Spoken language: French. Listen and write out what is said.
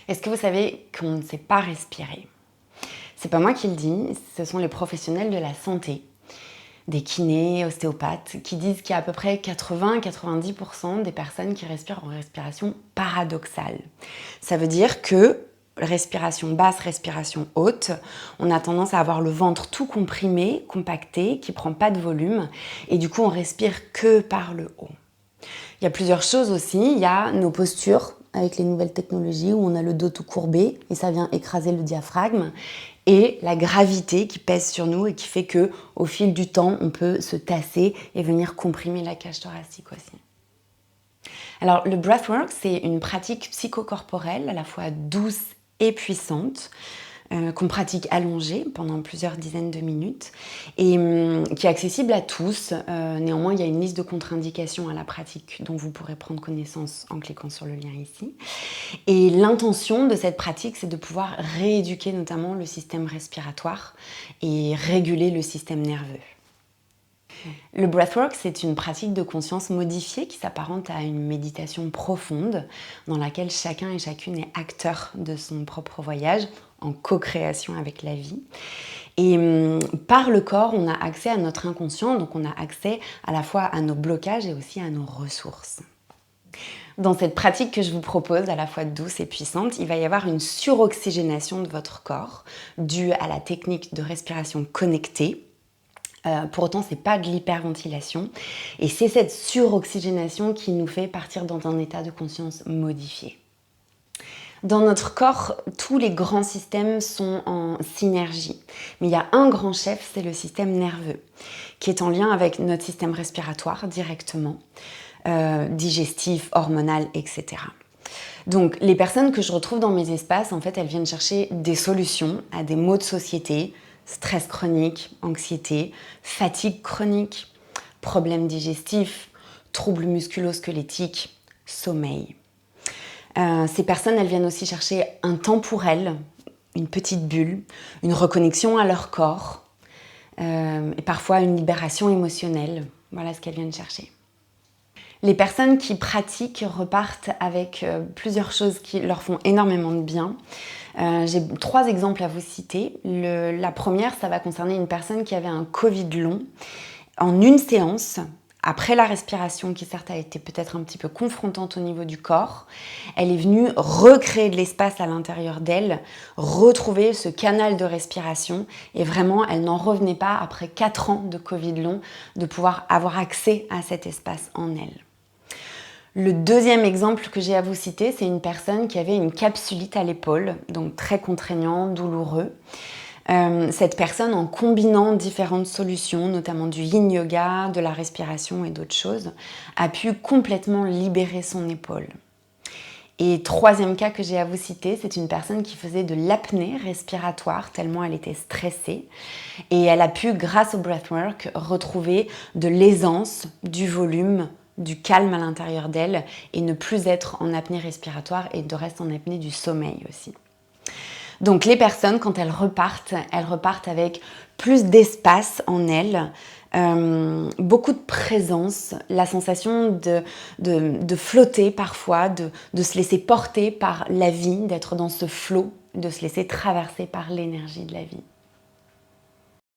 Est-ce que vous savez qu'on ne sait pas respirer? C'est pas moi qui le dis, ce sont les professionnels de la santé, des kinés, ostéopathes, qui disent qu'il y a à peu près 80-90% des personnes qui respirent en respiration paradoxale. Ça veut dire que respiration basse, respiration haute, on a tendance à avoir le ventre tout comprimé, compacté, qui prend pas de volume, et du coup on respire que par le haut. Il y a plusieurs choses aussi, il y a nos postures avec les nouvelles technologies où on a le dos tout courbé et ça vient écraser le diaphragme, et la gravité qui pèse sur nous et qui fait que au fil du temps on peut se tasser et venir comprimer la cage thoracique aussi. Alors le breathwork, c'est une pratique psychocorporelle à la fois douce et puissante, qu'on pratique allongée pendant plusieurs dizaines de minutes et qui est accessible à tous. Néanmoins, il y a une liste de contre-indications à la pratique dont vous pourrez prendre connaissance en cliquant sur le lien ici. Et l'intention de cette pratique, c'est de pouvoir rééduquer notamment le système respiratoire et réguler le système nerveux. Le breathwork, c'est une pratique de conscience modifiée qui s'apparente à une méditation profonde dans laquelle chacun et chacune est acteur de son propre voyage en co-création avec la vie. Et par le corps, on a accès à notre inconscient, donc on a accès à la fois à nos blocages et aussi à nos ressources. Dans cette pratique que je vous propose, à la fois douce et puissante, il va y avoir une suroxygénation de votre corps due à la technique de respiration connectée. Pour autant, ce n'est pas de l'hyperventilation et c'est cette suroxygénation qui nous fait partir dans un état de conscience modifié. Dans notre corps, tous les grands systèmes sont en synergie. Mais il y a un grand chef, c'est le système nerveux, qui est en lien avec notre système respiratoire directement, digestif, hormonal, etc. Donc les personnes que je retrouve dans mes espaces, en fait, elles viennent chercher des solutions à des maux de société, stress chronique, anxiété, fatigue chronique, problèmes digestifs, troubles musculo-squelettiques, sommeil. Ces personnes, elles viennent aussi chercher un temps pour elles, une petite bulle, une reconnexion à leur corps et parfois une libération émotionnelle. Voilà ce qu'elles viennent chercher. Les personnes qui pratiquent repartent avec plusieurs choses qui leur font énormément de bien. J'ai 3 exemples à vous citer. La première, ça va concerner une personne qui avait un Covid long. En une séance, après la respiration, qui certes a été peut-être un petit peu confrontante au niveau du corps, elle est venue recréer de l'espace à l'intérieur d'elle, retrouver ce canal de respiration et vraiment, elle n'en revenait pas après 4 ans de Covid long de pouvoir avoir accès à cet espace en elle. Le deuxième exemple que j'ai à vous citer, c'est une personne qui avait une capsulite à l'épaule, donc très contraignant, douloureux. Cette personne, en combinant différentes solutions, notamment du yin yoga, de la respiration et d'autres choses, a pu complètement libérer son épaule. Et troisième cas que j'ai à vous citer, c'est une personne qui faisait de l'apnée respiratoire tellement elle était stressée. Et elle a pu, grâce au breathwork, retrouver de l'aisance, du volume, du calme à l'intérieur d'elle et ne plus être en apnée respiratoire et de reste en apnée du sommeil aussi. Donc les personnes, quand elles repartent avec plus d'espace en elles, beaucoup de présence, la sensation de flotter parfois, de se laisser porter par la vie, d'être dans ce flot, de se laisser traverser par l'énergie de la vie.